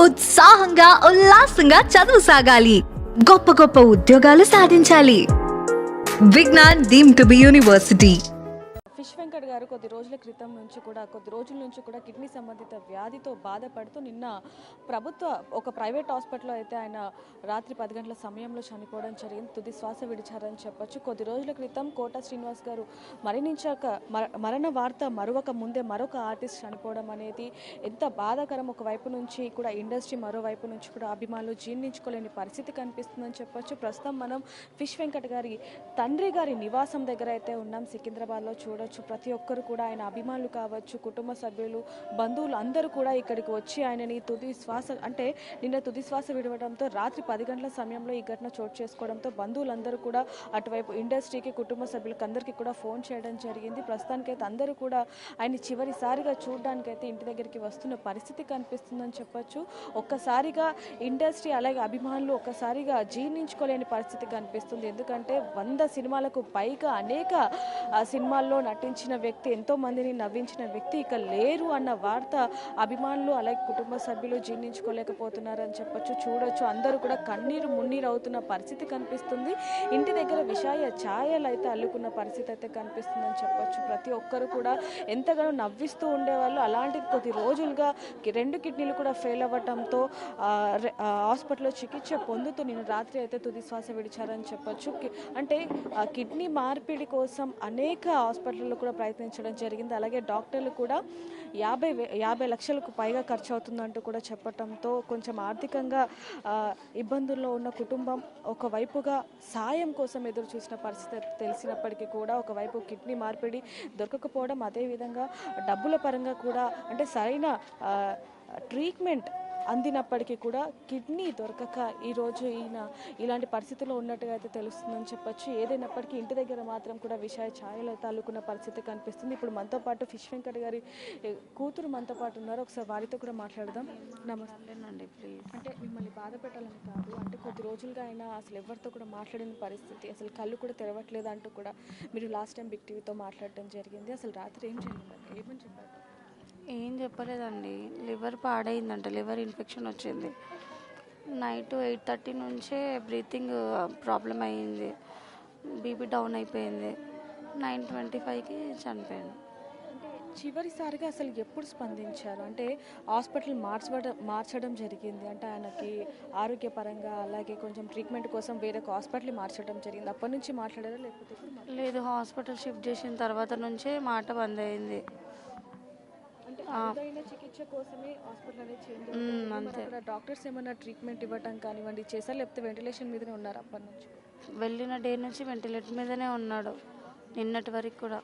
ఉత్సాహంగా ఉల్లాసంగా చదువు సాగాలి, గొప్ప గొప్ప ఉద్యోగాలు సాధించాలి. Vignan deemed to be university. Fish Venkat గారు కొద్ది రోజుల నుంచి కూడా కిడ్నీ సంబంధిత వ్యాధితో బాధపడుతూ నిన్న ఒక ప్రైవేట్ హాస్పిటల్లో అయితే ఆయన రాత్రి 10 గంటల సమయంలో చనిపోవడం జరిగింది. తుది శ్వాస విడిచారని చెప్పొచ్చు. కొద్ది రోజుల క్రితం కోట శ్రీనివాస్ గారు మరణ వార్త మరొక ముందే మరొక ఆర్టిస్ట్ చనిపోవడం అనేది ఎంత బాధాకరం. ఒకవైపు నుంచి కూడా ఇండస్ట్రీ, మరోవైపు నుంచి కూడా అభిమానులు జీర్ణించుకోలేని పరిస్థితి కనిపిస్తుందని చెప్పొచ్చు. ప్రస్తుతం మనం ఫిష్ వెంకట్ గారి తండ్రి గారి నివాసం దగ్గర అయితే ఉన్నాం. సికింద్రాబాద్లో చూడొచ్చు. ప్రతి ఒక్కరు కూడా ఆయన అభిమానులు కావచ్చు, కుటుంబ సభ్యులు, బంధువులు అందరూ కూడా ఇక్కడికి వచ్చి ఆయనని నిన్న తుది శ్వాస విడవడంతో రాత్రి 10 గంటల సమయంలో ఈ ఘటన చోటు చేసుకోవడంతో బంధువులందరూ కూడా అటువైపు ఇండస్ట్రీకి, కుటుంబ సభ్యులకు అందరికీ కూడా ఫోన్ చేయడం జరిగింది. ప్రస్తుతానికైతే అందరూ కూడా ఆయన చివరిసారిగా చూడడానికైతే ఇంటి దగ్గరికి వస్తున్న పరిస్థితి కనిపిస్తుందని చెప్పొచ్చు. ఒక్కసారిగా ఇండస్ట్రీ అలాగే అభిమానులు ఒక్కసారిగా జీర్ణించుకోలేని పరిస్థితి కనిపిస్తుంది. ఎందుకంటే 100 సినిమాలకు పైగా అనేక సినిమాల్లో నటించిన వ్యక్తి, ఎంతో మందిని నవ్వించిన వ్యక్తి ఇక లేరు అన్న వార్త అభిమానులు అలాగే కుటుంబ సభ్యులు జీర్ణించుకోలేకపోతున్నారని చెప్పొచ్చు. చూడొచ్చు, అందరూ కూడా కన్నీరు మున్నీరు అవుతున్న పరిస్థితి కనిపిస్తుంది. ఇంటి దగ్గర విషాయ ఛాయలు అయితే అల్లుకున్న పరిస్థితి అయితే కనిపిస్తుందని చెప్పొచ్చు. ప్రతి ఒక్కరు కూడా ఎంతగానో నవ్విస్తూ ఉండేవాళ్ళు. అలాంటిది కొద్ది రోజులుగా 2 కిడ్నీలు కూడా ఫెయిల్ అవ్వడంతో హాస్పిటల్లో చికిత్స పొందుతూ నిన్న రాత్రి అయితే తుది శ్వాస విడిచారని చెప్పొచ్చు. అంటే కిడ్నీ మార్పిడి కోసం అనేక హాస్పిటల్లో కూడా ప్రయత్నించడం జరిగింది. అలాగే డాక్టర్లు కూడా 50 లక్షలకు పైగా ఖర్చు అవుతుందంటూ కూడా చెప్పడంతో కొంచెం ఆర్థికంగా ఇబ్బందుల్లో ఉన్న కుటుంబం ఒకవైపుగా సాయం కోసం ఎదురు చూసిన పరిస్థితి తెలిసినప్పటికీ కూడా ఒకవైపు కిడ్నీ మార్పిడి దొరకకపోవడం, అదేవిధంగా డబ్బుల పరంగా కూడా అంటే సరైన ట్రీట్మెంట్ అందినప్పటికీ కూడా కిడ్నీ దొరకక ఈరోజు ఈయన ఇలాంటి పరిస్థితుల్లో ఉన్నట్టుగా అయితే తెలుస్తుందని చెప్పొచ్చు. ఏదైనప్పటికీ ఇంటి దగ్గర మాత్రం కూడా విషయ ఛాయలు అయితే అల్లుకున్న పరిస్థితి కనిపిస్తుంది. ఇప్పుడు మనతో పాటు ఫిష్ వెంకట్ గారి కూతురు మనతో పాటు ఉన్నారు. ఒకసారి వారితో కూడా మాట్లాడదాం. నమస్తేనండి. ప్లీజ్. అంటే మిమ్మల్ని బాధ పెట్టాలని కాదు, అంటే కొద్ది రోజులుగా ఆయన అసలు ఎవరితో కూడా మాట్లాడిన పరిస్థితి, అసలు కళ్ళు కూడా తెరవట్లేదు అంటూ కూడా మీరు లాస్ట్ టైం బిగ్ టీవీతో మాట్లాడడం జరిగింది. అసలు రాత్రి ఏం జరిగిందండి, ఏమని చెప్పారు? ఏం చెప్పలేదండి. లివర్ పాడైందంట, లివర్ ఇన్ఫెక్షన్ వచ్చింది. నైట్ 8:30 నుంచే బ్రీతింగ్ ప్రాబ్లం అయ్యింది, బీపీ డౌన్ అయిపోయింది. 9:25కి చనిపోయాను. అంటే చివరిసారిగా అసలు ఎప్పుడు స్పందించారు? అంటే హాస్పిటల్ మార్చడం జరిగింది, అంటే ఆయనకి ఆరోగ్యపరంగా అలాగే కొంచెం ట్రీట్మెంట్ కోసం వేరే హాస్పిటల్ మార్చడం జరిగింది. అప్పటి నుంచి మాట్లాడారా లేకపోతే? లేదు, హాస్పిటల్ షిఫ్ట్ చేసిన తర్వాత నుంచే మాట బంద్ అయింది. చికిత్స కోసమే హాస్పిటల్ అనేది చేంజ్ అంతే. అక్కడ డాక్టర్స్ ఏమైనా ట్రీట్మెంట్ ఇవ్వటం కానివ్వండి చేశారు, లేకపోతే వెంటిలేషన్ మీదనే ఉన్నారు అప్పటి నుంచి? వెళ్ళిన డే నుంచి వెంటిలేటర్ మీదనే ఉన్నాడు, నిన్నటి వరకు కూడా.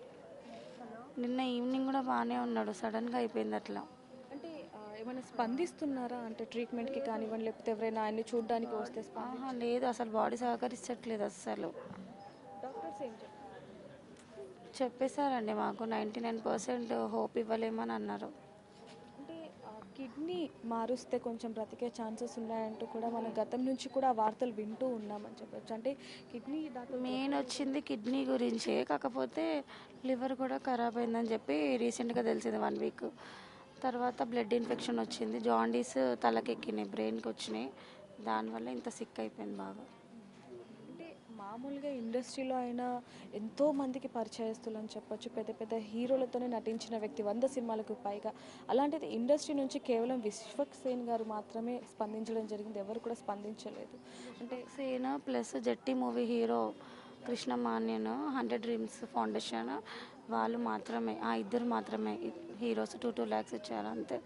నిన్న ఈవినింగ్ కూడా బాగానే ఉన్నాడు, సడన్గా అయిపోయింది అట్లా. అంటే ఏమైనా స్పందిస్తున్నారా, అంటే ట్రీట్మెంట్కి కానివ్వండి లేకపోతే ఎవరైనా ఆయన్ని చూడడానికి వస్తే? లేదు, అసలు బాడీ సహకరించట్లేదు అస్సలు. డాక్టర్స్ ఏం చెప్పారు? చెప్పేశారండి, మాకు 99% హోప్ ఇవ్వలేమని అన్నారు. అంటే కిడ్నీ మారుస్తే కొంచెం బ్రతికే ఛాన్సెస్ ఉన్నాయంటూ కూడా మన గతం నుంచి కూడా వార్తలు వింటూ ఉన్నామని చెప్పచ్చు. అంటే కిడ్నీ మెయిన్ వచ్చింది కిడ్నీ గురించే, కాకపోతే లివర్ కూడా ఖరాబ్ అయిందని చెప్పి రీసెంట్గా తెలిసింది 1 వీక్ తర్వాత. బ్లడ్ ఇన్ఫెక్షన్ వచ్చింది, జాండీస్ తలకెక్కినాయి, బ్రెయిన్కి వచ్చినాయి. దానివల్ల ఇంత సిక్ అయిపోయింది బాగా. మామూలుగా ఇండస్ట్రీలో అయినా ఎంతో మందికి పరిచయస్తులు అని చెప్పొచ్చు, పెద్ద పెద్ద హీరోలతోనే నటించిన వ్యక్తి, 100 సినిమాలకు పైగా. అలాంటిది ఇండస్ట్రీ నుంచి కేవలం విశ్వక్సేన్ గారు మాత్రమే స్పందించడం జరిగింది, ఎవరు కూడా స్పందించలేదు. అంటే సేన ప్లస్ జట్టి మూవీ హీరో కృష్ణ మాన్యన్, 100 డ్రీమ్స్ ఫౌండేషన్ వాళ్ళు మాత్రమే, ఆ ఇద్దరు మాత్రమే హీరోస్ 2 lakhs ఇచ్చారు అంతే.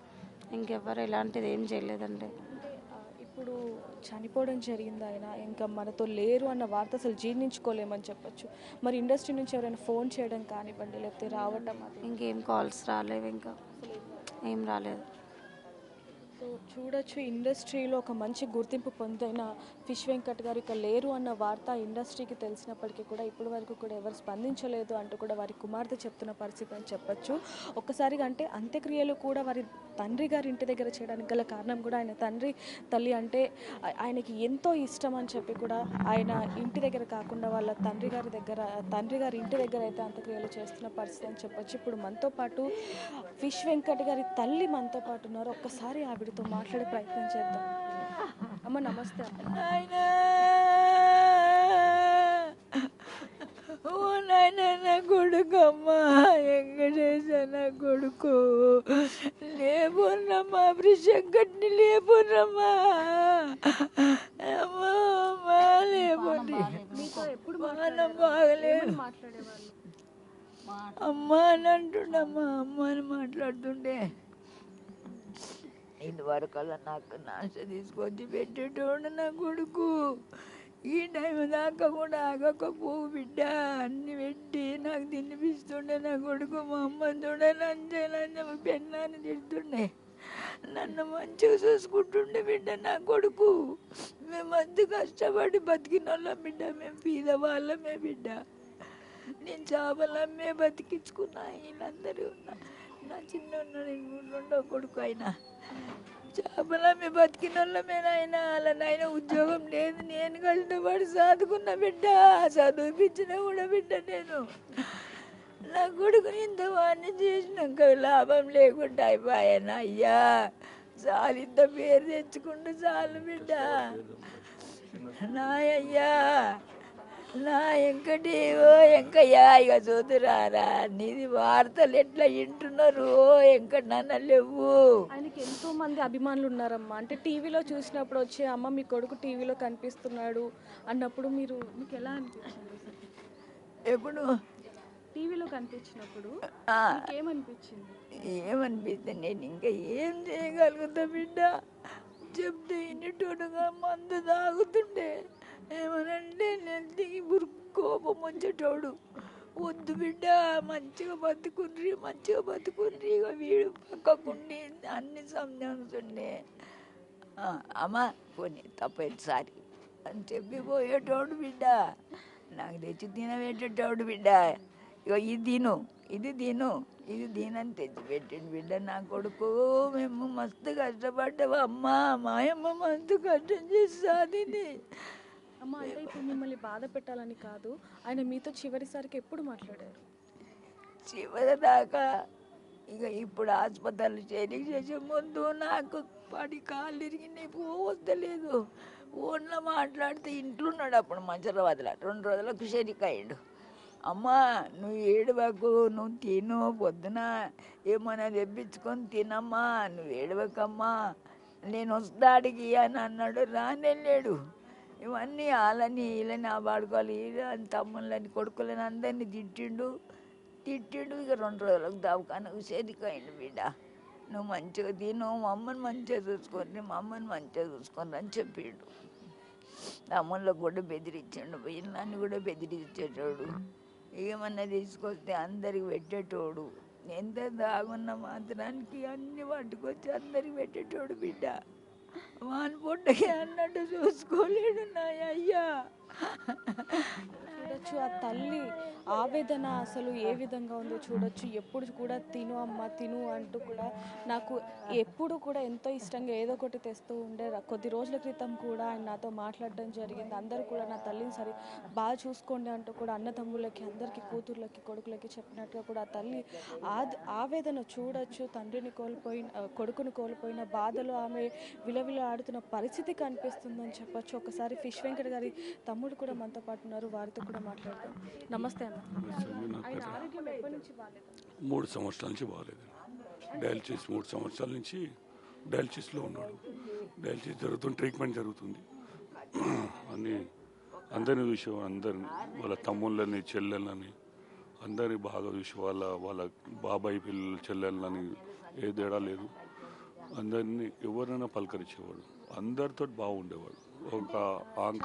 ఇంకెవ్వరు ఎలాంటిది ఏం చేయలేదండి. ఇప్పుడు చనిపోవడం జరిగింది ఆయన, ఇంకా మనతో లేరు అన్న వార్త అసలు జీర్ణించుకోలేమని చెప్పొచ్చు. మరి ఇండస్ట్రీ నుంచి ఎవరైనా ఫోన్ చేయడం కానివ్వండి లేకపోతే రావటం, అది ఇంకేం కాల్స్ రాలేవు, ఇంకా ఏం రాలేదు. సో చూడొచ్చు, ఇండస్ట్రీలో ఒక మంచి గుర్తింపు పొందిన ఫిష్ వెంకట్ గారు ఇక లేరు అన్న వార్త ఇండస్ట్రీకి తెలిసినప్పటికీ కూడా ఇప్పటి వరకు కూడా ఎవరు స్పందించలేదు అంటూ కూడా వారి కుమార్తె చెప్తున్న పరిస్థితి అని చెప్పొచ్చు. ఒక్కసారిగా అంటే అంత్యక్రియలు కూడా వారి తండ్రి గారి ఇంటి దగ్గర చేయడానికి గల కారణం కూడా ఆయన తండ్రి తల్లి అంటే ఆయనకి ఎంతో ఇష్టం అని చెప్పి కూడా ఆయన ఇంటి దగ్గర కాకుండా వాళ్ళ తండ్రి గారి ఇంటి దగ్గర అయితే అంత్యక్రియలు చేస్తున్న పరిస్థితి అని చెప్పొచ్చు. ఇప్పుడు మనతో పాటు ఫిష్ వెంకట్ గారి తల్లి మనతో పాటు ఉన్నారు. ఒక్కసారి ఆవిడతో మాట్లాడే ప్రయత్నం చేద్దాం. అమ్మ నమస్తే. ఓ నాయన నా కొడుకమ్మా, వెంకటేశ నా కొడుకు, లేపున్నమ్మా, వెంకట్ని లేపున్నమ్మా, అమ్మా అమ్మా లేపండి, మానం బాగలేదు అమ్మా అని అంటుండమ్మా, అమ్మ అని మాట్లాడుతుండే. ఇదివరకల్లా నాకు నాశ తీసుకొచ్చి పెట్టేటోడు నా కొడుకు. ఈ టైం దాకా కూడా ఆగకపోవు బిడ్డ, అన్ని పెట్టి నాకు తినిపిస్తుండే నా కొడుకు. మా అమ్మ చూడే లంచ పెన్నాన్ని తిడుతుండే, నన్ను మంచిగా చూసుకుంటుండే బిడ్డ నా కొడుకు. మేము అంత కష్టపడి బతికిన వాళ్ళం బిడ్డ, మేము పీద వాళ్ళమే బిడ్డ. నేను చేపలమ్మే బతికించుకున్నా. వీళ్ళందరూ నా చిన్న రెండో కొడుకు అయినా చేపలమ్మే బతికిన వాళ్ళమేనాయన. అలా నాయన ఉద్యోగం లేదు, నేను కష్టపడి చదువుకున్న బిడ్డ, చదివిపించిన కూడా బిడ్డ. నేను నా కొడుకుని ఇంత వాడిని చేసినాక లాభం లేకుండా అయిపోయాను అయ్యా. చాలు, ఇంత పేరు తెచ్చుకుంటూ చాలు బిడ్డ. నా అయ్యా నా వెంకటి, ఓ వెంకయ్యా, ఇక చూదురారా, నీది వార్తలు ఎట్లా వింటున్నారు? ఓ వెంకట నాన్న లేవు. ఆయనకి ఎంతో మంది అభిమానులు ఉన్నారమ్మా. అంటే టీవీలో చూసినప్పుడు వచ్చి అమ్మ మీ కొడుకు టీవీలో కనిపిస్తున్నాడు అన్నప్పుడు మీకు ఎలా అనిపించింది? ఎప్పుడు టీవీలో కనిపించినప్పుడు ఏమనిపించింది? ఏమనిపిస్తుంది, నేను ఇంకా ఏం చేయగలుగుతా బిడ్డ? చెప్తే ఇన్నిటోడుగా మందు తాగుతుండే, ఏమనంటే నెత్తికి కోపం వచ్చేటోడు. వద్దు బిడ్డ, మంచిగా బతుకుండ్రి, మంచిగా బతుకుండ్రి. ఇక వీడు పక్కకుండి అన్ని సంజానుతుండే. అమ్మ పోనీ తప్పైంది సారి అని చెప్పి పోయేటోడు బిడ్డ. నాకు తెచ్చి తినబెట్టేటోడు బిడ్డ. ఇక ఇది తిను, ఇది తిను, ఇది దీనని తెచ్చిపెట్టిండు బిడ్డ నా కొడుకు. మేము మస్తు కష్టపడ్డావు అమ్మ, మాయమ్మ మస్తు కష్టం చేసి సాధింది. అమ్మ అంటే ఇప్పుడు మిమ్మల్ని బాధ పెట్టాలని కాదు, ఆయన మీతో చివరిసారికి ఎప్పుడు మాట్లాడారు? చివరి దాకా ఇక ఇప్పుడు హాస్పిటల్ చేసే ముందు నాకు పడి కాళ్ళు ఇరిగినాయి, పోవద్దలేదు. ఓన్లో మాట్లాడితే ఇంట్లో ఉన్నాడు అప్పుడు మంచిరాబాద్లో. 2 రోజులకు షెరికాయిండు. అమ్మా నువ్వు ఏడవకు, నువ్వు తిను, పొద్దున ఏమైనా తెప్పించుకొని తినమ్మా, నువ్వు ఏడవకమ్మా, నేను వస్తాడికి అని అన్నాడు. రానెళ్ళాడు. ఇవన్నీ వాళ్ళని వీళ్ళని ఆబాడుకోవాలి, వీళ్ళని తమ్ముళ్ళని కొడుకులని అందరినీ తిట్టిండు. ఇక 2 రోజులకు దవాఖానకు చేరికాయండి బిడ్డ. నువ్వు మంచిగా తిను, మా అమ్మని మంచిగా చూసుకొని, మా అమ్మని మంచిగా చూసుకొని అని చెప్పిండు. తమ్ముళ్ళకు కూడా బెదిరించాడు, వీళ్ళని కూడా బెదిరించేటోడు. ఏమన్నా తీసుకొస్తే అందరికి పెట్టేటోడు. ఎంత దాగున్న మాత్రానికి అన్ని పట్టుకొచ్చి అందరికి పెట్టేటోడు బిడ్డ. వాని పుట్టకి అన్నట్టు చూసుకోలేడు నా అయ్యా. చూడొచ్చు ఆ తల్లి ఆవేదన అసలు ఏ విధంగా ఉందో చూడొచ్చు. ఎప్పుడు కూడా తిను అమ్మ తిను అంటూ కూడా నాకు ఎప్పుడు కూడా ఎంతో ఇష్టంగా ఏదో ఒకటి తెస్తూ ఉండే. కొద్ది రోజుల క్రితం కూడా ఆయన నాతో మాట్లాడడం జరిగింది. అందరూ కూడా నా తల్లిని సరి బాగా చూసుకోండి అంటూ కూడా అన్నదమ్ములకి, అందరికీ, కూతుర్లకి, కొడుకులకి చెప్పినట్టుగా కూడా ఆ తల్లి ఆవేదన చూడొచ్చు. తండ్రిని కొడుకుని కోల్పోయిన బాధలో ఆమె విలవిల ఆడుతున్న పరిస్థితి కనిపిస్తుందని చెప్పొచ్చు. ఒకసారి ఫిష్ వెంకట్ గారి తమ్ముడు కూడా మనతో పాటు ఉన్నారు, వారితో కూడా మాట్లాడతాం. నమస్తే అన్న. ఆయన ఆరోగ్యం ఎప్పటి నుంచి బాగాలేదు? 3 సంవత్సరాల నుంచి బాగాలేదు. డయాలసిస్ 3 సంవత్సరాల నుంచి డయాలసిస్లో ఉన్నాడు. డయాలసిస్ జరుగుతుంది, ట్రీట్మెంట్ జరుగుతుంది. అందరిని చూసి, అందరిని వాళ్ళ తమ్ముళ్ళని, చెల్లెళ్ళని అందరినీ బాగా చూసి, వాళ్ళ బాబాయ్ పిల్లలు, చెల్లెళ్ళని ఏ తేడా లేదు. అందరినీ ఎవరైనా పలకరించేవాడు, అందరితో బాగుండేవాడు. ఒక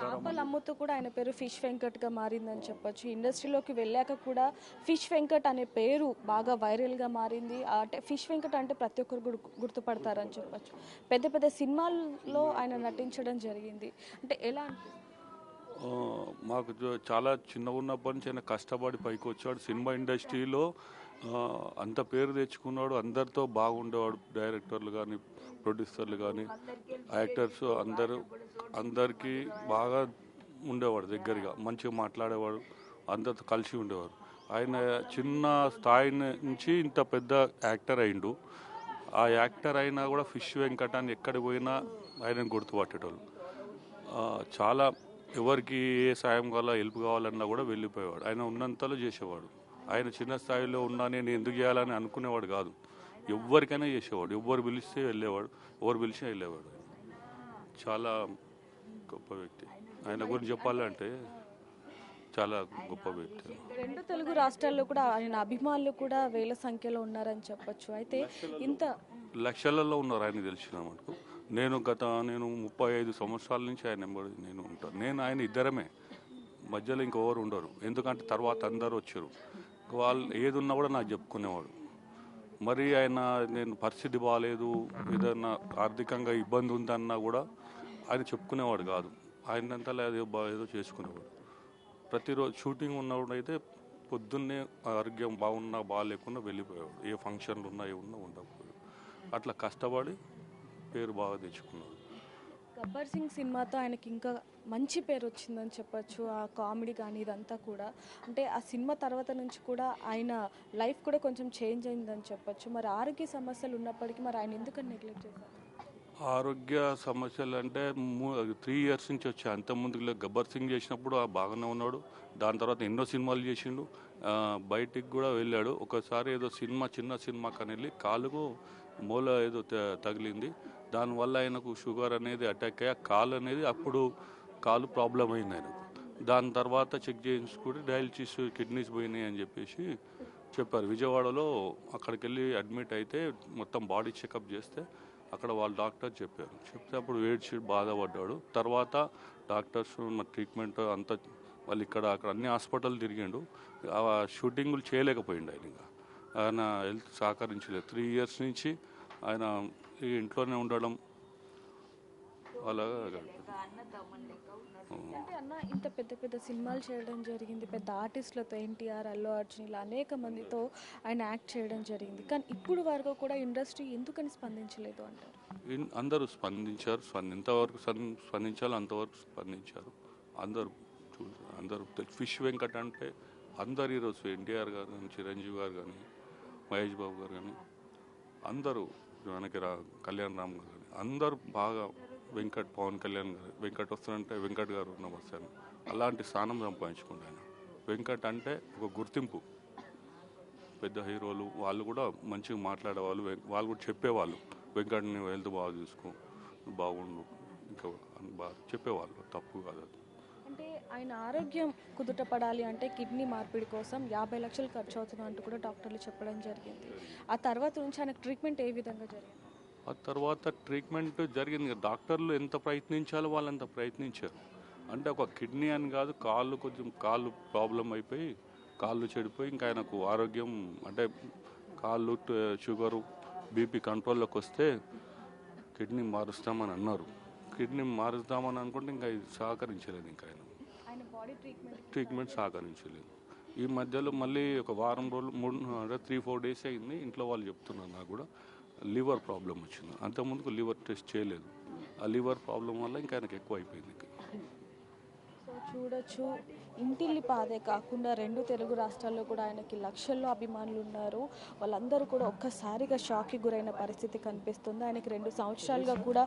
చేపలు అమ్ముతూ కూడా ఆయన పేరు ఫిష్ వెంకట్గా మారిందని చెప్పొచ్చు. ఇండస్ట్రీలోకి వెళ్ళాక కూడా ఫిష్ వెంకట్ అనే పేరు బాగా వైరల్గా మారింది. అంటే ఫిష్ వెంకట్ అంటే ప్రతి ఒక్కరు గుర్తుపడతారని చెప్పొచ్చు. పెద్ద పెద్ద సినిమాల్లో ఆయన నటించడం జరిగింది. అంటే ఎలా మాకు చాలా చిన్నగా ఉన్నప్పటి నుంచి ఆయన కష్టపడి పైకి వచ్చాడు. సినిమా ఇండస్ట్రీలో అంత పేరు తెచ్చుకున్నాడు, అందరితో బాగుండేవాడు. డైరెక్టర్లు కానీ, ప్రొడ్యూసర్లు కానీ, యాక్టర్స్ అందరికీ బాగా ఉండేవాడు, దగ్గరగా మంచిగా మాట్లాడేవాడు, అందరితో కలిసి ఉండేవాడు. ఆయన చిన్న స్థాయి నుంచి ఇంత పెద్ద యాక్టర్ అయిండు. ఆ యాక్టర్ అయినా కూడా ఫిష్ వెంకటాన్ని ఎక్కడికి పోయినా ఆయనను గుర్తుపట్టేటోళ్ళు. చాలా ఎవరికి ఏ సాయం కావాలా, హెల్ప్ కావాలన్నా కూడా వెళ్ళిపోయేవాడు. ఆయన ఉన్నంతలో చేసేవాడు. ఆయన చిన్న స్థాయిలో ఉన్నా నేను ఎందుకు చేయాలని అనుకునేవాడు కాదు. ఎవరికైనా చేసేవాడు. ఎవరు పిలిస్తే వెళ్ళేవాడు, ఎవరు పిలిచినా వెళ్ళేవాడు. చాలా గొప్ప వ్యక్తి. ఆయన గురించి చెప్పాలంటే చాలా గొప్ప వ్యక్తి. రెండు తెలుగు రాష్ట్రాల్లో కూడా ఆయన అభిమానులు కూడా వేల సంఖ్యలో ఉన్నారని చెప్పొచ్చు. అయితే ఇంత లక్షలలో ఉన్నారు ఆయన తెలిసిన మటుకు. నేను 35 సంవత్సరాల నుంచి ఆయన నేను ఉంటాను. ఆయన ఇద్దరమే, మధ్యలో ఇంకెవరు ఉండరు. ఎందుకంటే తర్వాత అందరూ వచ్చారు. వాళ్ళు ఏది ఉన్నా కూడా నాకు చెప్పుకునేవాడు. మరి ఆయన నేను పరిస్థితి బాగాలేదు, ఏదన్నా ఆర్థికంగా ఇబ్బంది ఉందన్నా కూడా ఆయన చెప్పుకునేవాడు కాదు. ఆయనంతలో ఏదో చేసుకునేవాడు. ప్రతిరోజు షూటింగ్ ఉన్నప్పుడు అయితే పొద్దున్నే ఆరోగ్యం బాగున్నా బాగాలేకున్నా వెళ్ళిపోయేవాడు. ఏ ఫంక్షన్లు ఉన్నా ఏమున్నా ఉండకపోయాడు. అట్లా కష్టపడి పేరు బాగా తెచ్చుకున్నాడు. గబ్బర్ సింగ్ సినిమాతో ఆయనకి ఇంకా మంచి పేరు వచ్చిందని చెప్పొచ్చు. ఆ కామెడీ కానీ ఇదంతా కూడా, అంటే ఆ సినిమా తర్వాత నుంచి కూడా ఆయన లైఫ్ కూడా కొంచెం చేంజ్ అయిందని చెప్పొచ్చు. మరి ఆరోగ్య సమస్యలు ఉన్నప్పటికీ మరి ఆయన ఎందుకని నెగ్లెక్ట్ చేశారు? ఆరోగ్య సమస్యలు అంటే 3 years నుంచి వచ్చాయి. అంతకుముందు గబ్బర్ సింగ్ చేసినప్పుడు బాగానే ఉన్నాడు. దాని తర్వాత ఎన్నో సినిమాలు చేసిండు. బయటికి కూడా వెళ్ళాడు. ఒకసారి ఏదో చిన్న సినిమాకి వెళ్ళి కాలుకు మూల ఏదో తగిలింది. దానివల్ల ఆయనకు షుగర్ అనేది అటాక్ అయ్యి కాలు ప్రాబ్లం అయింది ఆయనకు. దాని తర్వాత చెక్ చేయించుకుంటే డయాలిసిస్ కిడ్నీస్ పోయినాయి అని చెప్పేసి చెప్పారు. విజయవాడలో అక్కడికి వెళ్ళి అడ్మిట్ అయితే మొత్తం బాడీ చెకప్ చేస్తే అక్కడ వాళ్ళ డాక్టర్ చెప్తే అప్పుడు ఏడ్చి బాధపడ్డాడు. తర్వాత డాక్టర్స్ ట్రీట్మెంట్ అంతా వాళ్ళు అక్కడ అన్ని హాస్పిటల్ తిరిగిండు. షూటింగులు చేయలేకపోయిండు. ఆయన హెల్త్ సహకరించలేదు. 3 years నుంచి ఆయన ఇంట్లోనే ఉండడం అలాగా గడిపాడు. అంటే అన్న ఇంత పెద్ద సినిమాలు చేయడం జరిగింది, పెద్ద ఆర్టిస్టులతో, ఎన్టీఆర్, అల్లు అర్జున్, ఇలా అనేక మందితో ఆయన యాక్ట్ చేయడం జరిగింది. కానీ ఇప్పుడు వరకు కూడా ఇండస్ట్రీ ఎందుకని స్పందించలేదు అంటారు? అందరూ స్పందించారు. ఎంతవరకు స్పందించాలో అంతవరకు స్పందించారు. అందరూ ఫిష్ వెంకట్ అంటే అందరు ఈరోజు ఎన్టీఆర్ గారు కానీ, చిరంజీవి గారు కానీ, మహేష్ బాబు గారు కానీ, అందరూ మనకి కళ్యాణ్ రామ్ గారు కానీ అందరూ బాగా పవన్ కళ్యాణ్ గారు వెంకట్ వస్తారంటే వెంకట్ గారు నమస్తే అలాంటి స్థానం సంపాదించుకుంటాను. వెంకట్ అంటే ఒక గుర్తింపు. పెద్ద హీరోలు వాళ్ళు కూడా మంచిగా మాట్లాడేవాళ్ళు. వాళ్ళు కూడా చెప్పేవాళ్ళు, వెంకట్ని హెల్త్ బాగా చూసుకో, బాగుండు, ఇంకా బాగా చెప్పేవాళ్ళు. తప్పు కాదు. అంటే ఆయన ఆరోగ్యం కుదుట పడాలి అంటే కిడ్నీ మార్పిడి కోసం 50 లక్షలు ఖర్చు అవుతుంది అంటూ కూడా డాక్టర్లు చెప్పడం జరిగింది. ఆ తర్వాత నుంచి ఆయనకు ట్రీట్మెంట్ ఏ విధంగా జరిగింది? ఆ తర్వాత ట్రీట్మెంట్ జరిగింది. డాక్టర్లు ఎంత ప్రయత్నించాలో వాళ్ళు అంత ప్రయత్నించారు. అంటే ఒక కిడ్నీ అని కాదు, కాళ్ళు ప్రాబ్లం అయిపోయి కాళ్ళు చెడిపోయి ఇంకా ఆయనకు ఆరోగ్యం అంటే కాళ్ళు షుగరు బీపీ కంట్రోల్లోకి వస్తే కిడ్నీ మారుస్తామని అన్నారు. కిడ్నీ మారుస్తామని అనుకుంటే ఇంకా ఇది సహకరించలేదు. ఇంకా ఆయన బాడీ ట్రీట్మెంట్ సహకరించలేదు. ఈ మధ్యలో మళ్ళీ ఒక వారం రోజులు 3-4 days అయింది. ఇంట్లో వాళ్ళు చెప్తున్నారు నాకు కూడా లివర్ ప్రాబ్లం వచ్చింది. అంతకుముందుకు లివర్ టెస్ట్ చేయలేదు. ఆ లివర్ ప్రాబ్లం వల్ల ఇంకా ఆయనకు ఎక్కువ అయిపోయింది. సో చూడొచ్చు, ఇంటిల్లి పాదే కాకుండా 2 తెలుగు రాష్ట్రాల్లో కూడా ఆయనకి లక్షల్లో అభిమానులు ఉన్నారు. వాళ్ళందరూ కూడా ఒక్కసారిగా షాక్కి గురైన పరిస్థితి కనిపిస్తుంది. ఆయనకి 2 సంవత్సరాలుగా కూడా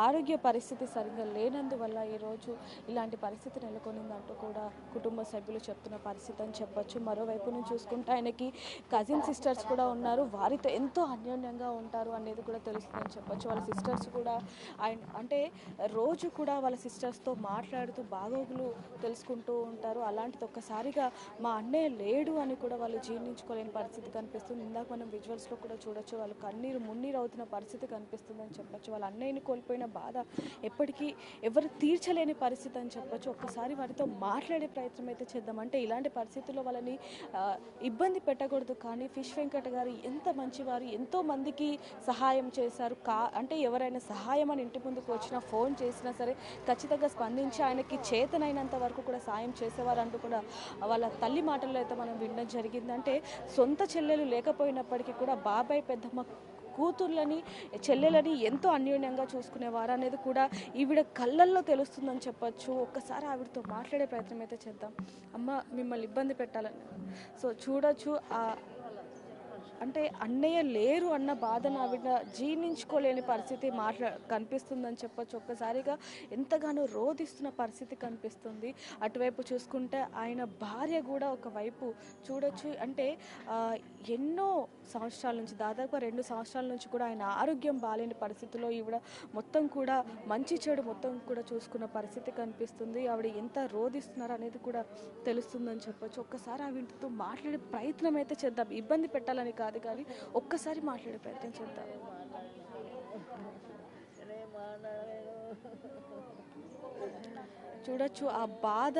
ఆరోగ్య పరిస్థితి సరిగ్గా లేనందువల్ల ఈరోజు ఇలాంటి పరిస్థితి నెలకొనిందంటూ కూడా కుటుంబ సభ్యులు చెప్తున్న పరిస్థితి అని చెప్పొచ్చు. మరోవైపు నుంచి చూసుకుంటే ఆయనకి కజిన్ సిస్టర్స్ కూడా ఉన్నారు. వారితో ఎంతో అన్యోన్యంగా ఉంటారు అనేది కూడా తెలుస్తుందని చెప్పొచ్చు. వాళ్ళ సిస్టర్స్ కూడా అంటే రోజు కూడా వాళ్ళ సిస్టర్స్తో మాట్లాడుతూ బాగోగులు తెలుసుకుంటూ ఉంటారు. అలాంటిది ఒక్కసారిగా మా అన్నయ్య లేడు అని కూడా వాళ్ళు జీర్ణించుకోలేని పరిస్థితి కనిపిస్తుంది. ఇందాక మనం విజువల్స్లో కూడా చూడొచ్చు, వాళ్ళు మున్నీరు అవుతున్న పరిస్థితి కనిపిస్తుందని చెప్పొచ్చు. వాళ్ళ అన్నయ్యని కోల్పోయిన బాధ ఎప్పటికీ ఎవరు తీర్చలేని పరిస్థితి అని చెప్పొచ్చు. ఒక్కసారి వారితో మాట్లాడే ప్రయత్నం అయితే చేద్దాం. అంటే ఇలాంటి పరిస్థితుల్లో వాళ్ళని ఇబ్బంది పెట్టకూడదు. కానీ ఫిష్ వెంకట్ గారు ఎంత మంచివారు, ఎంతో మందికి సహాయం చేశారు. అంటే ఎవరైనా సహాయం అని ఇంటి ముందుకు వచ్చినా, ఫోన్ చేసినా సరే ఖచ్చితంగా స్పందించి ఆయనకి చేతనైనంత వరకు కూడా సాయం చేశారు. చేసేవారు అంటూ కూడా వాళ్ళ తల్లి మాటల్లో అయితే మనం వినడం జరిగింది. అంటే సొంత చెల్లెలు లేకపోయినప్పటికీ కూడా బాబాయ్ పెద్దమ్మ కూతుర్లని చెల్లెలని ఎంతో అన్యోన్యంగా చూసుకునేవారు అనేది కూడా ఈవిడ కళ్ళల్లో తెలుస్తుందని చెప్పొచ్చు. ఒక్కసారి ఆవిడతో మాట్లాడే ప్రయత్నం అయితే చేద్దాం. అమ్మ, మిమ్మల్ని ఇబ్బంది పెట్టాలని సో చూడొచ్చు, అంటే అన్నయ్య లేరు అన్న బాధను ఆవిడ జీర్ణించుకోలేని పరిస్థితి కనిపిస్తుందని చెప్పొచ్చు. ఒక్కసారిగా ఎంతగానో రోధిస్తున్న పరిస్థితి కనిపిస్తుంది. అటువైపు చూసుకుంటే ఆయన భార్య కూడా ఒకవైపు చూడొచ్చు. అంటే ఎన్నో సంవత్సరాల నుంచి, దాదాపుగా 2 సంవత్సరాల నుంచి కూడా ఆయన ఆరోగ్యం బాలేని పరిస్థితిలో ఈవిడ మొత్తం కూడా మంచి చెడు మొత్తం కూడా చూసుకున్న పరిస్థితి కనిపిస్తుంది. ఆవిడ ఎంత రోధిస్తున్నారు అనేది కూడా తెలుస్తుందని చెప్పొచ్చు. ఒక్కసారి ఆవిడతో మాట్లాడే ప్రయత్నం అయితే చేద్దాం. ఇబ్బంది పెట్టాలని కాదు కానీ ఒక్కసారి మాట్లాడే ప్రయత్నం చేద్దాం. చూడొచ్చు, ఆ బాధ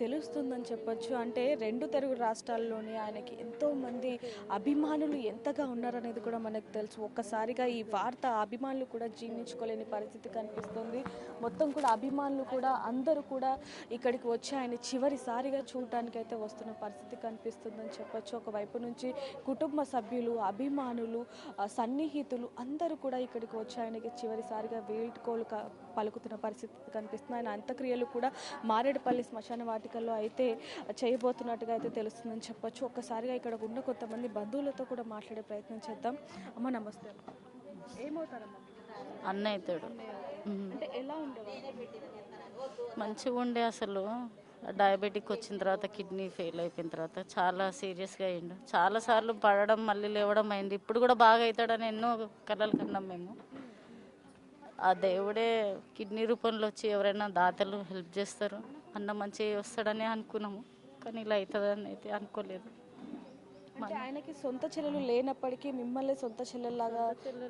తెలుస్తుందని చెప్పొచ్చు. అంటే 2 తెలుగు రాష్ట్రాల్లోనే ఆయనకి ఎంతోమంది అభిమానులు ఎంతగా ఉన్నారనేది కూడా మనకు తెలుసు. ఒక్కసారిగా ఈ వార్త అభిమానులు కూడా జీర్ణించుకోలేని పరిస్థితి కనిపిస్తుంది. మొత్తం కూడా అభిమానులు కూడా అందరూ కూడా ఇక్కడికి వచ్చి ఆయన చివరిసారిగా చూడటానికి అయితే వస్తున్న పరిస్థితి కనిపిస్తుందని చెప్పొచ్చు. ఒకవైపు నుంచి కుటుంబ సభ్యులు, అభిమానులు, సన్నిహితులు అందరూ కూడా ఇక్కడికి వచ్చి ఆయనకి చివరిసారిగా వేడుకోలు పలుకుతున్న పరిస్థితి కనిపిస్తుంది. ఆయన అంత్యక్రియలు కూడా మారేడుపల్లి శ్మశాన వాటికల్లో అయితే చేయబోతున్నట్టుగా అయితే తెలుస్తుందని చెప్పొచ్చు. ఒక్కసారిగా ఇక్కడ ఉన్న కొంతమంది బంధువులతో కూడా మాట్లాడే ప్రయత్నం చేద్దాం. అమ్మ, నమస్తే. ఏమవుతారమ్మా? అన్న అవుతాడు. అంటే ఎలా ఉండేవారు? మంచిగా ఉండే. అసలు డయాబెటిక్ వచ్చిన తర్వాత కిడ్నీ ఫెయిల్ అయిపోయిన తర్వాత చాలా సీరియస్గా అయ్యిండు. చాలాసార్లు పడడం మళ్ళీ లేవడం అయింది. ఇప్పుడు కూడా బాగా అవుతాడని ఎన్నో కలలు కన్నాం మేము. ఆ దేవుడే కిడ్నీ రూపంలో వచ్చి ఎవరైనా దాతలు హెల్ప్ చేస్తారు, అన్న మంచిగా వస్తాడని అనుకున్నాము. కానీ ఇలా అవుతుందని అయితే అనుకోలేదు. అంటే ఆయనకి సొంత చెల్లెలు లేనప్పటికీ మిమ్మల్ని సొంత చెల్లెల్లాగా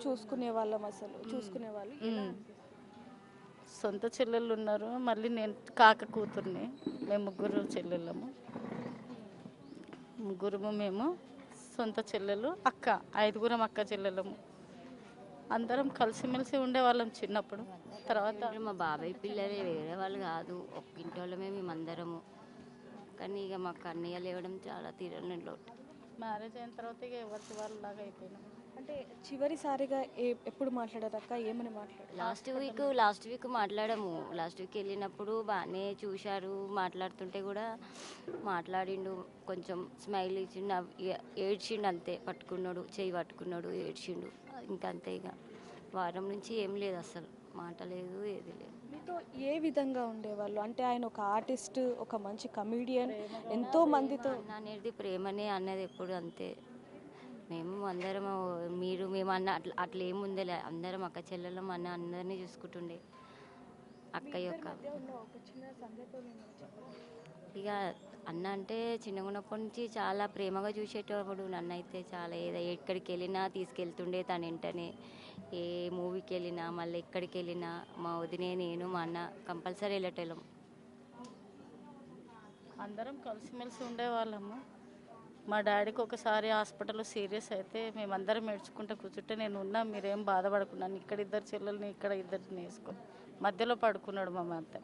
చూసుకునే వాళ్ళు. సొంత చెల్లెళ్ళు ఉన్నారు. మళ్ళీ నేను కాక కూతుర్ని. మేము 3 చెల్లెళ్ళము. 3 మేము సొంత చెల్లెలు, అక్క, 5 అక్క చెల్లెళ్ళము. అందరం కలిసిమెలిసి ఉండేవాళ్ళం చిన్నప్పుడు. తర్వాత మా బాబాయ్ పిల్లలే, వేరే వాళ్ళు కాదు, ఒక్క ఇంటి వాళ్ళమే మేమందరము. కానీ ఇక మాకు అన్నయ్య లేవడం చాలా తీరని లోటు. మ్యారేజ్ అయిన తర్వాత ఇక ఎవరికి వాళ్ళలాగా అయిపోయినాం. అంటే చివరిసారిగా ఎప్పుడు మాట్లాడారక్క? ఏమని మాట్లాడారు? లాస్ట్ వీక్ మాట్లాడాము. లాస్ట్ వీక్ వెళ్ళినప్పుడు బాగానే చూశారు. మాట్లాడుతుంటే కూడా మాట్లాడిండు, కొంచెం స్మైల్ ఇచ్చిండు, ఏడ్చిండు అంతే. పట్టుకున్నాడు, చెయ్యి పట్టుకున్నాడు, ఏడ్చిండు, ఇంకా అంతే. ఇక వారం నుంచి ఏం లేదు, అసలు మాట లేదు, ఏది లేదు. మీతో ఏ విధంగా ఉండేవాళ్ళు? అంటే ఆయన ఒక ఆర్టిస్ట్, ఒక మంచి కమీడియన్, ఎంతో మందితో అనేది ప్రేమనే అన్నది ఎప్పుడు అంతే. మేము అందరం మేము అన్న అట్లా ఏముందేలే, అందరం అక్క చెల్లెలం అన్న అందరినీ చూసుకుంటుండే. అక్క యొక్క ఇక అన్న అంటే చిన్నగా ఉన్నప్పటి నుంచి చాలా ప్రేమగా చూసేటప్పుడు నన్ను అయితే చాలా ఎక్కడికి వెళ్ళినా తీసుకెళ్తుండే తన వెంటనే. ఏ మూవీకి వెళ్ళినా, మళ్ళీ ఎక్కడికి వెళ్ళినా మా వదినే, నేను, మా అన్న కంపల్సరీ వెళ్ళేటోళ్ళం. అందరం కలిసిమెలిసి ఉండేవాళ్ళము. మా డాడీకి ఒకసారి హాస్పిటల్లో సీరియస్ అయితే మేమందరం ఏడ్చుకుంటూ కూర్చుంటే, నేను ఉన్నా, మీరేం బాధపడుకున్నాను, ఇక్కడ 2 చెల్లెల్ని ఇక్కడ 2 వేసుకొని మధ్యలో పడుకున్నాడు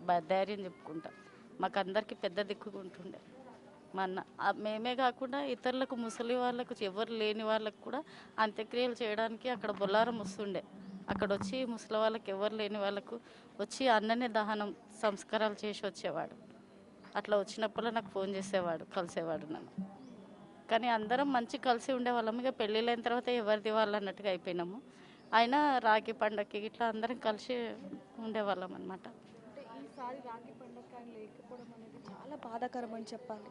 మా ధైర్యం చెప్పుకుంటా. మాకు అందరికీ పెద్ద దిక్కుకుంటుండే మా అన్న. మేమే కాకుండా ఇతరులకు, ముసలి వాళ్ళకు, ఎవరు లేని వాళ్ళకు కూడా అంత్యక్రియలు చేయడానికి అక్కడ బొల్లారం వస్తుండే. అక్కడ వచ్చి ముసలి వాళ్ళకి, ఎవరు లేని వాళ్ళకు వచ్చి అన్ననే దహనం సంస్కారాలు చేసి వచ్చేవాడు. అట్లా వచ్చినప్పుడు నాకు ఫోన్ చేసేవాడు, కలిసేవాడు నన్ను. కానీ అందరం మంచి కలిసి ఉండేవాళ్ళం. ఇక పెళ్ళిళ్ళైన తర్వాత ఎవరిది వాళ్ళు అన్నట్టుగా అయిపోయినాము. అయినా రాఖీ పండగకి ఇట్లా అందరం కలిసి ఉండేవాళ్ళం అనమాట. ఈసారి రాఖీ పండుగ లేకపోవడం అనేది చాలా బాధాకరం అని చెప్పాలి.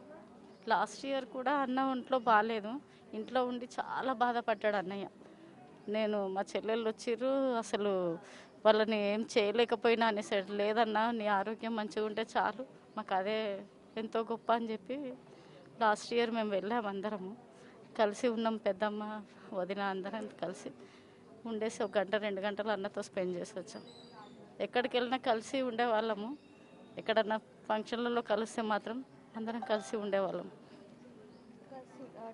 లాస్ట్ ఇయర్ కూడా అన్న ఒంట్లో బాగాలేదు, ఇంట్లో ఉండి చాలా బాధపడ్డాడు అన్నయ్య. మా చెల్లెళ్ళు వచ్చిర్రు, అసలు వాళ్ళని ఏం చేయలేకపోయినా అనేసాడు. లేదన్నా, నీ ఆరోగ్యం మంచిగా ఉంటే చాలు, మాకు అదే ఎంతో గొప్ప అని చెప్పి లాస్ట్ ఇయర్ మేము వెళ్ళాము. అందరము కలిసి ఉన్నాం. పెద్దమ్మ, వదిన అందరం కలిసి ఉండేసి 1 గంట 2 గంటలు అన్నతో స్పెండ్ చేసి వచ్చాం. ఎక్కడికి వెళ్ళినా కలిసి ఉండేవాళ్ళము. ఎక్కడన్నా ఫంక్షన్లలో కలిస్తే మాత్రం అందరం కలిసి ఉండేవాళ్ళం.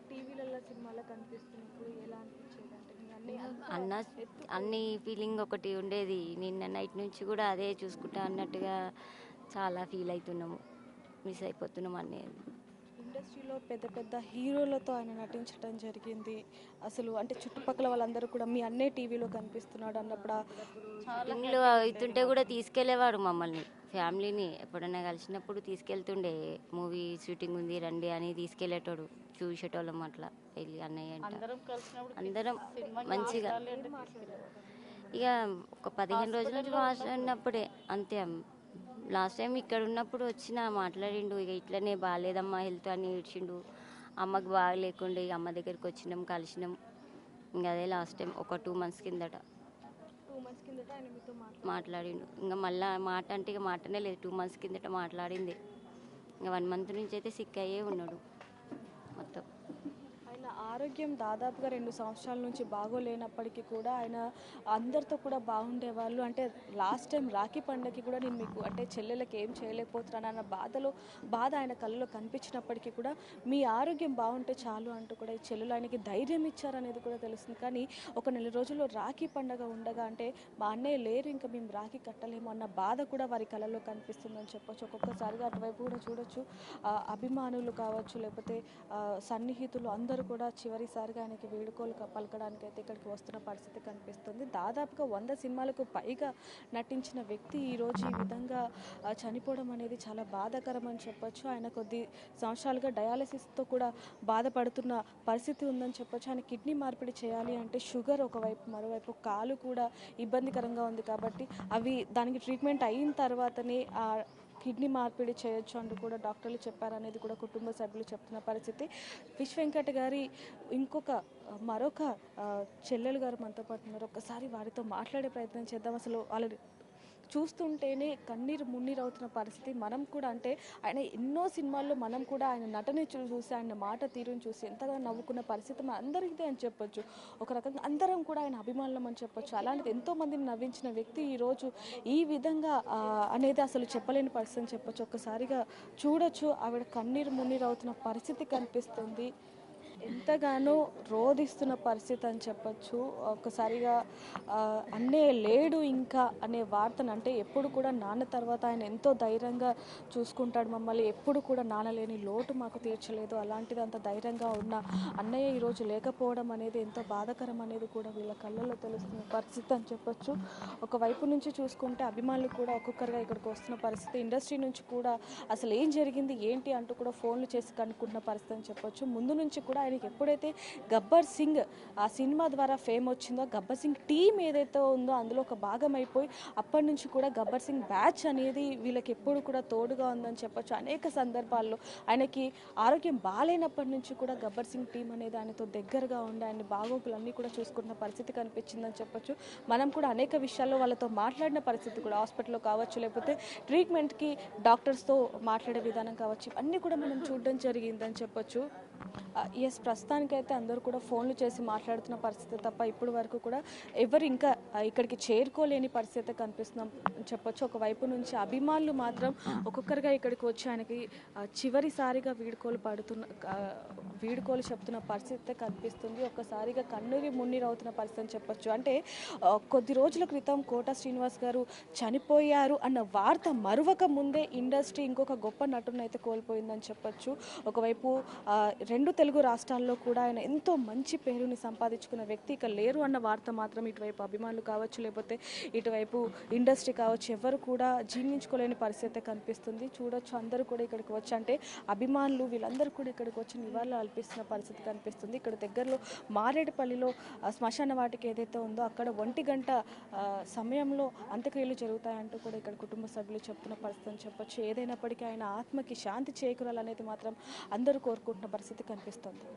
టీవీలలో, సినిమాలో కనిపిస్తున్నప్పుడు ఎలా అనిపించేది? అన్న అన్ని ఫీలింగ్ ఒకటి ఉండేది. నిన్న నైట్ నుంచి కూడా అదే చూసుకుంటా అన్నట్టుగా చాలా ఫీల్ అవుతున్నాము. మిస్ అయిపోతున్నాం అనేది. ఇండస్ట్రీలో పెద్ద పెద్ద హీరోలతో ఆయన నటించడం జరిగింది. అసలు అంటే చుట్టుపక్కల వాళ్ళందరూ కూడా మీ అన్నే టీవీలో కనిపిస్తున్నాడు అన్నప్పుడు షూటింగ్లు అవుతుంటే కూడా తీసుకెళ్లేవాడు మమ్మల్ని, ఫ్యామిలీని ఎప్పుడైనా కలిసినప్పుడు తీసుకెళ్తుండే. మూవీ షూటింగ్ ఉంది రండి అని తీసుకెళ్లేటోడు, చూసేటోళ్ళం అట్లా వెళ్ళి అన్నయ్య అంట అందరం కలిసినప్పుడు అందరం సినిమాకి మంచిగా. ఇక ఒక 15 రోజుల నుంచి మాట్లాడినప్పుడే అంతే. లాస్ట్ టైం ఇక్కడ ఉన్నప్పుడు వచ్చిన మాట్లాడిండు, ఇక ఇట్లనే బాగాలేదమ్మా హెల్త్ అని ఏడ్చిండు. అమ్మకి బాగా లేకుండే ఇక అమ్మ దగ్గరికి వచ్చినాం, కలిసినాం. ఇంకా అదే లాస్ట్ టైం ఒక 2 months కిందట 2 months కిందట ఆయన మీతో మాట్లాడిండు. ఇంకా మళ్ళీ మాట అంటే ఇక మాటనే లేదు. 2 months కిందట మాట్లాడింది. ఇంకా 1 month నుంచి అయితే సిక్ అయ్యే ఉన్నాడు మొత్తం. ఆయన ఆరోగ్యం దాదాపుగా 2 సంవత్సరాల నుంచి బాగోలేనప్పటికీ కూడా ఆయన అందరితో కూడా బాగుండేవాళ్ళు. అంటే లాస్ట్ టైం రాఖీ పండగకి కూడా నేను మీకు అంటే చెల్లెలకి ఏం చేయలేకపోతున్నాను అన్న బాధ ఆయన కళ్ళలో కనిపించినప్పటికీ కూడా మీ ఆరోగ్యం బాగుంటే చాలు అంటూ కూడా ఈ చెల్లెలు ఆయనకి ధైర్యం ఇచ్చారనేది కూడా తెలుస్తుంది. కానీ ఒక 4 రోజుల్లో రాఖీ పండగ ఉండగా అంటే మా అన్నయ్య లేరు, ఇంకా మేము రాఖీ కట్టలేము అన్న బాధ కూడా వారి కళ్ళలో కనిపిస్తుందని చెప్పొచ్చు. ఒక్కొక్కసారిగా అటువైపు కూడా చూడొచ్చు. అభిమానులు కావచ్చు, లేకపోతే సన్నిహితులు అందరూ కూడా చివరిసారిగా ఆయనకి వీడుకోలు పలకడానికి అయితే ఇక్కడికి వస్తున్న పరిస్థితి కనిపిస్తుంది. దాదాపుగా 100 సినిమాలకు పైగా నటించిన వ్యక్తి ఈరోజు ఈ విధంగా చనిపోవడం అనేది చాలా బాధాకరం అని చెప్పొచ్చు. ఆయన కొద్ది సంవత్సరాలుగా డయాలసిస్తో కూడా బాధపడుతున్న పరిస్థితి ఉందని చెప్పొచ్చు. ఆయన కిడ్నీ మార్పిడి చేయాలి అంటే షుగర్ ఒకవైపు, మరోవైపు కాలు కూడా ఇబ్బందికరంగా ఉంది కాబట్టి దానికి ట్రీట్మెంట్ అయిన తర్వాతనే కిడ్నీ మార్పిడి చేయొచ్చు అంటూ కూడా డాక్టర్లు చెప్పారనేది కూడా కుటుంబ సభ్యులు చెప్తున్న పరిస్థితి. విష్ వెంకట్ గారి మరొక చెల్లెలు గారు మనతో పాటు ఉన్నారు. ఒక్కసారి వారితో మాట్లాడే ప్రయత్నం చేద్దాం. అసలు వాళ్ళు చూస్తుంటేనే కన్నీరు మున్నీరు అవుతున్న పరిస్థితి. మనం కూడా అంటే ఆయన ఎన్నో సినిమాల్లో మనం కూడా ఆయన నటన చూసి, ఆయన మాట తీరుని చూసి ఎంతగా నవ్వుకున్న పరిస్థితి మన అందరికీ అని చెప్పొచ్చు. ఒక రకంగా అందరం కూడా ఆయన అభిమానులం అని చెప్పొచ్చు. అలాంటిది ఎంతోమందిని నవ్వించిన వ్యక్తి ఈరోజు ఈ విధంగా అనేది అసలు చెప్పలేని పరిస్థితి అని చెప్పొచ్చు. ఒక్కసారిగా చూడొచ్చు, ఆవిడ కన్నీరు మున్నీరు అవుతున్న పరిస్థితి కనిపిస్తుంది. ఎంతగానో రోధిస్తున్న పరిస్థితి అని చెప్పొచ్చు. ఒక్కసారిగా అన్నయ్య లేడు ఇంకా అనే వార్తను, అంటే ఎప్పుడు కూడా నాన్న తర్వాత ఆయన ఎంతో ధైర్యంగా చూసుకుంటాడు మమ్మల్ని, ఎప్పుడు కూడా నాన్న లేని లోటు మాకు తీర్చలేదు, అలాంటిది అంత ధైర్యంగా ఉన్న అన్నయ్య ఈరోజు లేకపోవడం అనేది ఎంతో బాధాకరం అనేది కూడా వీళ్ళ కళ్ళల్లో తెలుస్తున్న పరిస్థితి అని చెప్పొచ్చు. ఒకవైపు నుంచి చూసుకుంటే అభిమానులు కూడా ఒక్కొక్కరుగా ఇక్కడికి వస్తున్న పరిస్థితి. ఇండస్ట్రీ నుంచి కూడా అసలు ఏం జరిగింది ఏంటి అంటూ కూడా ఫోన్లు చేసి కనుక్కుంటున్న పరిస్థితి అని చెప్పొచ్చు. ముందు నుంచి కూడా ఆయనకి ఎప్పుడైతే గబ్బర్ సింగ్ ఆ సినిమా ద్వారా ఫేమ్ వచ్చిందో, గబ్బర్ సింగ్ టీం ఏదైతే ఉందో అందులో ఒక భాగం అయిపోయి అప్పటి నుంచి కూడా గబ్బర్ సింగ్ బ్యాచ్ అనేది వీళ్ళకి ఎప్పుడు కూడా తోడుగా ఉందని చెప్పొచ్చు. అనేక సందర్భాల్లో ఆయనకి ఆరోగ్యం బాగాలేనప్పటి నుంచి కూడా గబ్బర్ సింగ్ టీం అనేది ఆయనతో దగ్గరగా ఉండి ఆయన బాగోగులన్నీ కూడా చూసుకుంటున్న పరిస్థితి కనిపించిందని చెప్పొచ్చు. మనం కూడా అనేక విషయాల్లో వాళ్ళతో మాట్లాడిన పరిస్థితి కూడా, హాస్పిటల్లో కావచ్చు, లేకపోతే ట్రీట్మెంట్కి డాక్టర్స్తో మాట్లాడే విధానం కావచ్చు, ఇవన్నీ కూడా మనం చూడడం జరిగిందని చెప్పొచ్చు. ఎస్, ప్రస్తుతానికైతే అందరూ కూడా ఫోన్లు చేసి మాట్లాడుతున్న పరిస్థితి తప్ప ఇప్పటి వరకు కూడా ఎవరు ఇంకా ఇక్కడికి చేరుకోలేని పరిస్థితి కనిపిస్తున్నాం చెప్పొచ్చు. ఒకవైపు నుంచి అభిమానులు మాత్రం ఒక్కొక్కరిగా ఇక్కడికి వచ్చి ఆయనకి చివరిసారిగా వీడుకోలు చెప్తున్న పరిస్థితి కనిపిస్తుంది. ఒక్కసారిగా కన్నీరు మున్నీరు అవుతున్న పరిస్థితి అని చెప్పొచ్చు. అంటే కొద్ది రోజుల క్రితం కోట శ్రీనివాస్ గారు చనిపోయారు అన్న వార్త మరువక ముందే ఇండస్ట్రీ ఇంకొక గొప్ప నటుని అయితే కోల్పోయిందని చెప్పొచ్చు. ఒకవైపు 2 తెలుగు రాష్ట్రాల్లో కూడా ఆయన ఎంతో మంచి పేరుని సంపాదించుకున్న వ్యక్తి ఇక లేరు అన్న వార్త మాత్రం ఇటువైపు అభిమానులు కావచ్చు, లేకపోతే ఇటువైపు ఇండస్ట్రీ కావచ్చు, ఎవరు కూడా జీర్ణించుకోలేని పరిస్థితి కనిపిస్తుంది. చూడొచ్చు, అందరూ కూడా ఇక్కడికి వచ్చి, అంటే అభిమానులు వీళ్ళందరూ కూడా ఇక్కడికి వచ్చి నివాళులు అర్పిస్తున్న పరిస్థితి కనిపిస్తుంది. ఇక్కడ దగ్గరలో మారేడుపల్లిలో శ్మశాన వాటిక ఏదైతే ఉందో అక్కడ 1 గంట సమయంలో అంత్యక్రియలు జరుగుతాయంటూ కూడా ఇక్కడ కుటుంబ సభ్యులు చెప్తున్న పరిస్థితి అని చెప్పొచ్చు. ఏదైనప్పటికీ ఆయన ఆత్మకి శాంతి చేకూరాలనేది మాత్రం అందరూ కోరుకుంటున్న పరిస్థితి కనిపిస్తుంది.